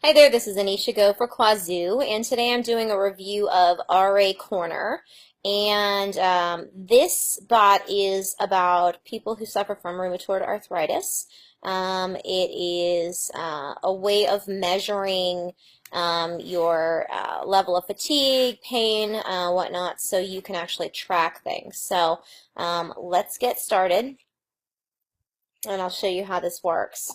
Hi there, this is Anisha Go for Qwazou, and today I'm doing a review of RACorner. And this bot is about people who suffer from rheumatoid arthritis. It is a way of measuring your level of fatigue, pain, whatnot, so you can actually track things. So let's get started, and I'll show you how this works.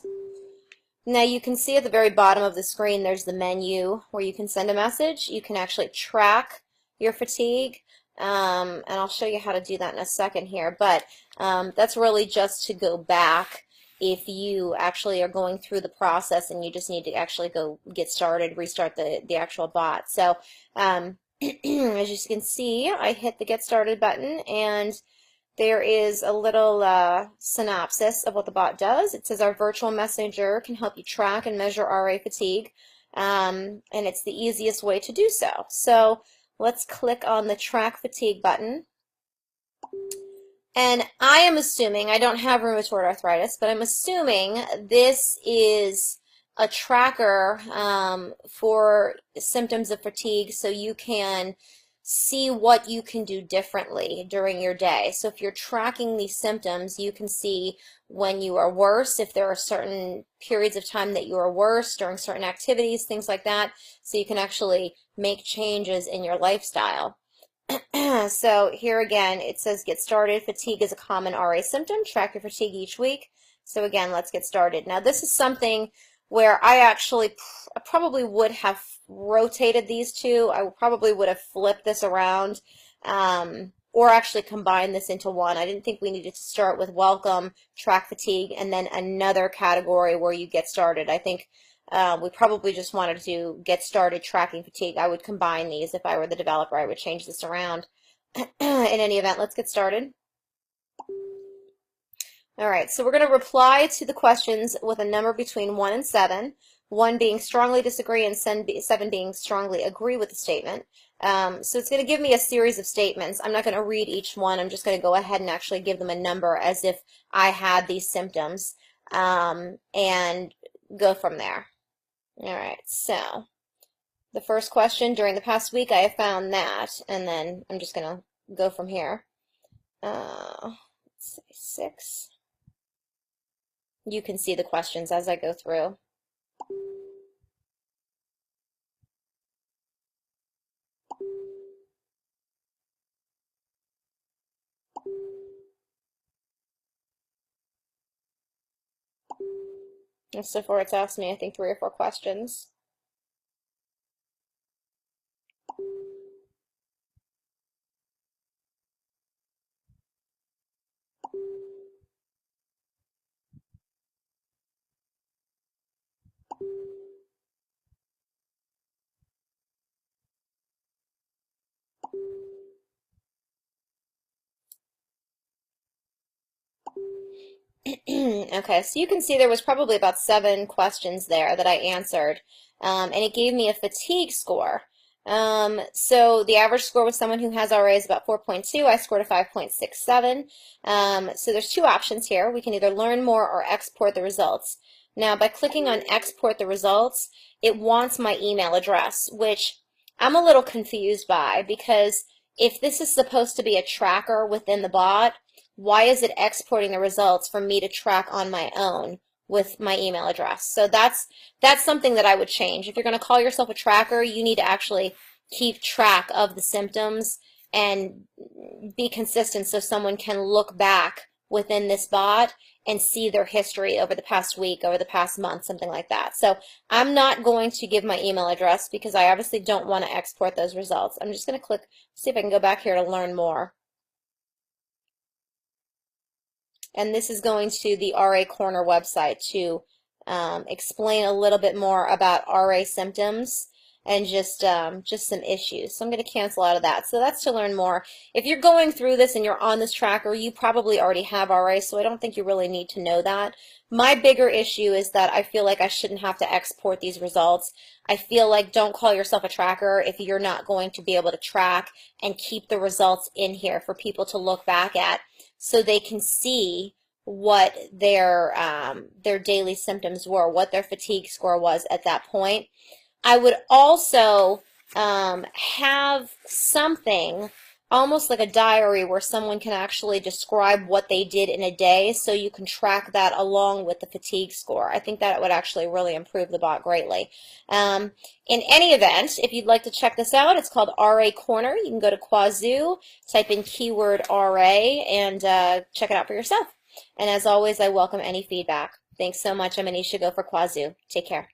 Now you can see at the very bottom of the screen there's the menu where you can send a message. You can actually track your fatigue, and I'll show you how to do that in a second here. But that's really just to go back if you actually are going through the process and you just need to actually go get started, restart the actual bot. So as you can see, I hit the Get Started button, and there is a little synopsis of what the bot does. It says our virtual messenger can help you track and measure RA fatigue, and it's the easiest way to do so. So let's click on the Track Fatigue button. And I am assuming, I don't have rheumatoid arthritis, but I'm assuming this is a tracker for symptoms of fatigue, so you can see what you can do differently during your day. So if you're tracking these symptoms, you can see when you are worse, if there are certain periods of time that you are worse during certain activities, things like that, so you can actually make changes in your lifestyle. So here again, it says get started. Fatigue is a common RA symptom. Track your fatigue each week. So again, let's get started. Now this is something where I actually probably would have rotated these two. I probably would have flipped this around, or actually combined this into one. I didn't think we needed to start with welcome, track fatigue, and then another category where you get started. I think we probably just wanted to get started tracking fatigue. I would combine these if I were the developer. I would change this around. In any event, let's get started. All right, so we're going to reply to the questions with a number between 1 and 7, 1 being strongly disagree and 7 being strongly agree with the statement. So it's going to give me a series of statements. I'm not going to read each one. I'm just going to go ahead and actually give them a number as if I had these symptoms, and go from there. All right, so the first question, during the past week I have found that, and then I'm just going to go from here. Let's see, 6. You can see the questions as I go through. And so far it's asked me, I think, 3 or 4 questions. Okay, so you can see there was probably about 7 questions there that I answered, and it gave me a fatigue score. So the average score with someone who has RA is about 4.2. I scored a 5.67. So there's 2 options here. We can either learn more or export the results. Now, by clicking on export the results, it wants my email address, which I'm a little confused by, because if this is supposed to be a tracker within the bot, why is it exporting the results for me to track on my own with my email address? So that's something that I would change. If you're going to call yourself a tracker, you need to actually keep track of the symptoms and be consistent so someone can look back within this bot and see their history over the past week, over the past month, something like that. So I'm not going to give my email address because I obviously don't want to export those results. I'm just going to click, see if I can go back here to learn more. And this is going to the RACorner website to explain a little bit more about RA symptoms and just some issues. So I'm going to cancel out of that. So that's to learn more. If you're going through this and you're on this tracker, you probably already have RA, so I don't think you really need to know that. My bigger issue is that I feel like I shouldn't have to export these results. I feel like don't call yourself a tracker if you're not going to be able to track and keep the results in here for people to look back at, so they can see what their daily symptoms were, what their fatigue score was at that point. I would also have something almost like a diary where someone can actually describe what they did in a day so you can track that along with the fatigue score. I think that would actually really improve the bot greatly. In any event, if you'd like to check this out, it's called RACorner. You can go to Qwazou, type in keyword RA, and check it out for yourself. And as always, I welcome any feedback. Thanks so much. I'm Anisha Go for Qwazou. Take care.